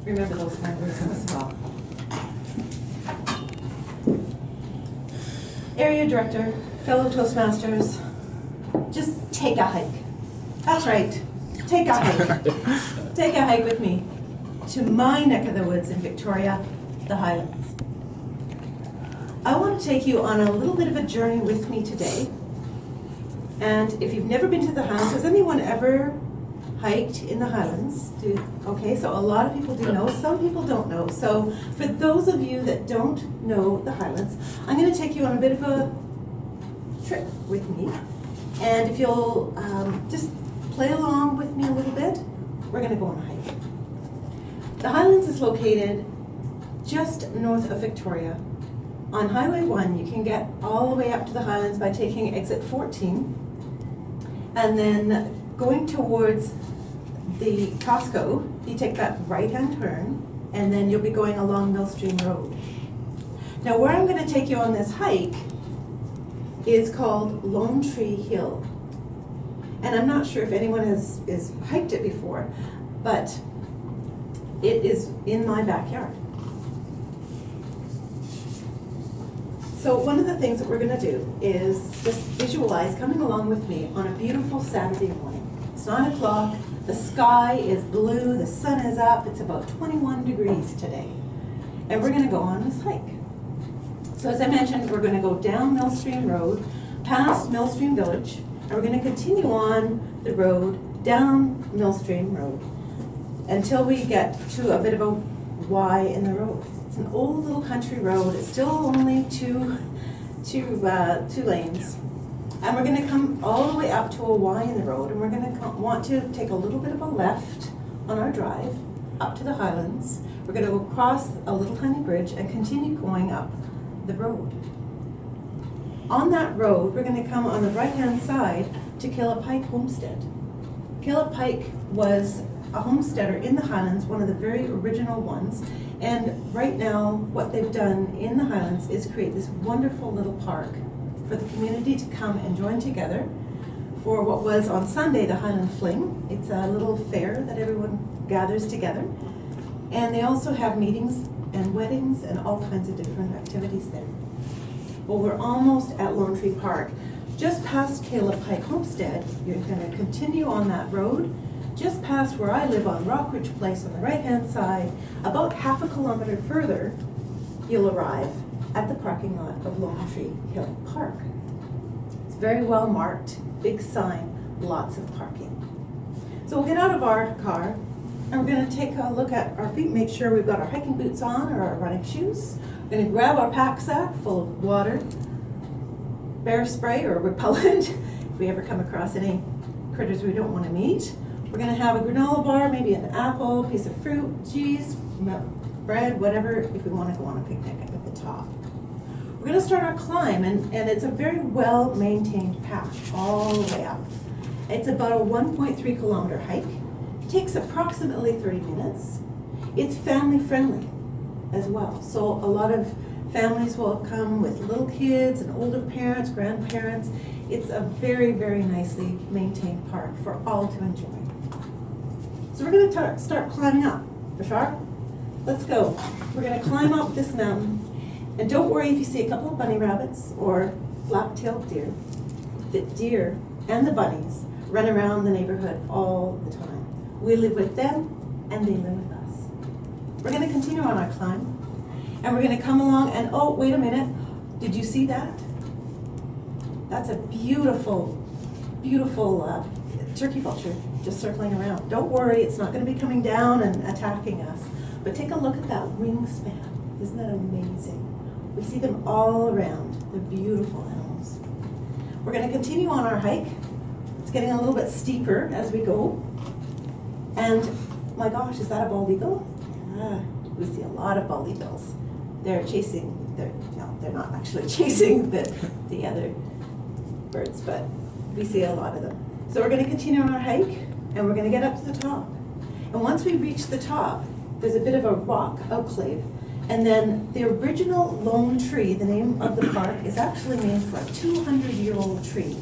remember those members as well. Area Director, fellow Toastmasters, just take a hike. That's right, take a hike. Take a hike with me to my neck of the woods in Victoria, the Highlands. I want to take you on a little bit of a journey with me today. And if you've never been to the Highlands, has anyone ever hiked in the Highlands? Okay, so a lot of people do know, some people don't know. So for those of you that don't know the Highlands, I'm going to take you on a bit of a trip with me. And if you'll just play along with me a little bit, we're going to go on a hike. The Highlands is located just north of Victoria. On Highway 1, you can get all the way up to the Highlands by taking exit 14. And then going towards the Costco, you take that right-hand turn, and then you'll be going along Millstream Road. Now, where I'm going to take you on this hike is called Lone Tree Hill. And I'm not sure if anyone has hiked it before, but it is in my backyard. So one of the things that we're going to do is just visualize coming along with me on a beautiful Saturday morning. It's 9 o'clock, the sky is blue, the sun is up, it's about 21 degrees today. And we're going to go on this hike. So as I mentioned, we're going to go down Millstream Road, past Millstream Village, and we're going to continue on the road, down Millstream Road, until we get to a bit of a Y in the road. It's an old little country road. It's still only two lanes. And we're going to come all the way up to a Y in the road, and we're going to want to take a little bit of a left on our drive up to the Highlands. We're going to go across a little tiny bridge and continue going up the road. On that road, we're going to come on the right-hand side to Kirkpatrick Homestead. Kirkpatrick was a homesteader in the Highlands, one of the very original ones. And right now, what they've done in the Highlands is create this wonderful little park for the community to come and join together for what was on Sunday the Highland Fling. It's a little fair that everyone gathers together. And they also have meetings and weddings and all kinds of different activities there. Well, we're almost at Lone Tree Park. Just past Kirkpatrick Homestead, you're going to continue on that road, just past where I live on Rockridge Place on the right-hand side. About half a kilometer further, you'll arrive at the parking lot of Lone Tree Hill Park. It's very well marked, big sign, lots of parking. So we'll get out of our car, and we're going to take a look at our feet, make sure we've got our hiking boots on or our running shoes. We're going to grab our pack sack full of water, bear spray or repellent, if we ever come across any critters we don't want to meet. We're going to have a granola bar, maybe an apple, piece of fruit, cheese, bread, whatever, if we want to go on a picnic at the top. We're going to start our climb, and it's a very well-maintained path all the way up. It's about a 1.3 kilometer hike. It takes approximately 30 minutes. It's family-friendly as well. So a lot of families will come with little kids and older parents, grandparents. It's a very, very nicely maintained park for all to enjoy. So we're going to start climbing up. Bashar, let's go. We're going to climb up this mountain. And don't worry if you see a couple of bunny rabbits or black-tailed deer. The deer and the bunnies run around the neighborhood all the time. We live with them, and they live with us. We're going to continue on our climb, and we're going to come along, and oh, wait a minute. Did you see that? That's a beautiful, beautiful turkey vulture just circling around. Don't worry, it's not going to be coming down and attacking us. But take a look at that wingspan. Isn't that amazing? We see them all around. They're beautiful animals. We're going to continue on our hike. It's getting a little bit steeper as we go. And my gosh, is that a bald eagle? Yeah, we see a lot of bald eagles. They're not actually chasing the other birds, but we see a lot of them. So we're going to continue on our hike, and we're going to get up to the top. And once we reach the top, there's a bit of a rock outclave. And then the original lone tree, the name of the park, is actually named for a 200-year-old tree.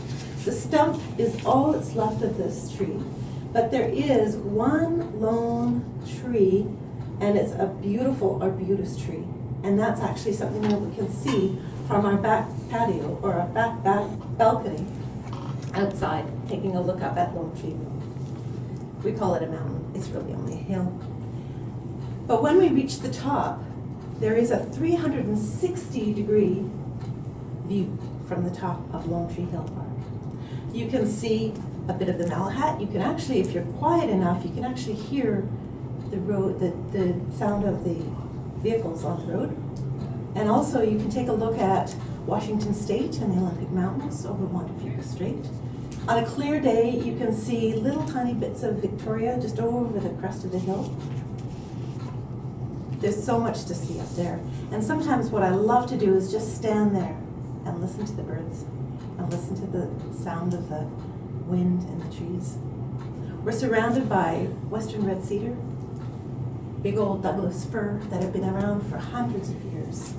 The stump is all that's left of this tree. But there is one lone tree And it's a beautiful arbutus tree. And that's actually something that we can see from our back patio or our back balcony outside, taking a look up at Lone Tree Hill. We call it a mountain. It's really only a hill. But when we reach the top, there is a 360-degree view from the top of Lone Tree Hill Park. You can see a bit of the Malahat. You can actually, if you're quiet enough, you can actually hear the road, the sound of the vehicles on the road. And also you can take a look at Washington State and the Olympic Mountains over Montefiore Strait. On a clear day, you can see little tiny bits of Victoria just over the crest of the hill. There's so much to see up there. And sometimes what I love to do is just stand there and listen to the birds and listen to the sound of the wind in the trees. We're surrounded by western red cedar, big old Douglas fir that have been around for hundreds of years.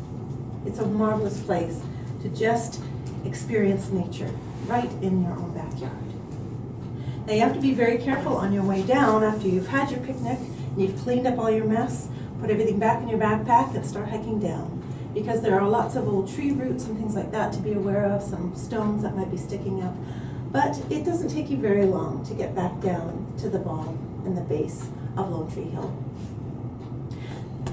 It's a marvelous place to just experience nature right in your own backyard. Now you have to be very careful on your way down after you've had your picnic and you've cleaned up all your mess, put everything back in your backpack and start hiking down, because there are lots of old tree roots and things like that to be aware of, some stones that might be sticking up. But it doesn't take you very long to get back down to the bottom and the base of Lone Tree Hill.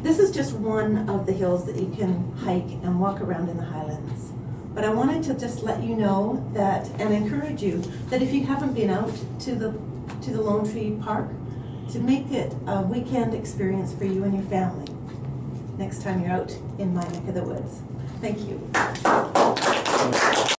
This is just one of the hills that you can hike and walk around in the Highlands. But I wanted to just let you know that, and encourage you, that if you haven't been out to the Lone Tree Park, to make it a weekend experience for you and your family next time you're out in my neck of the woods. Thank you.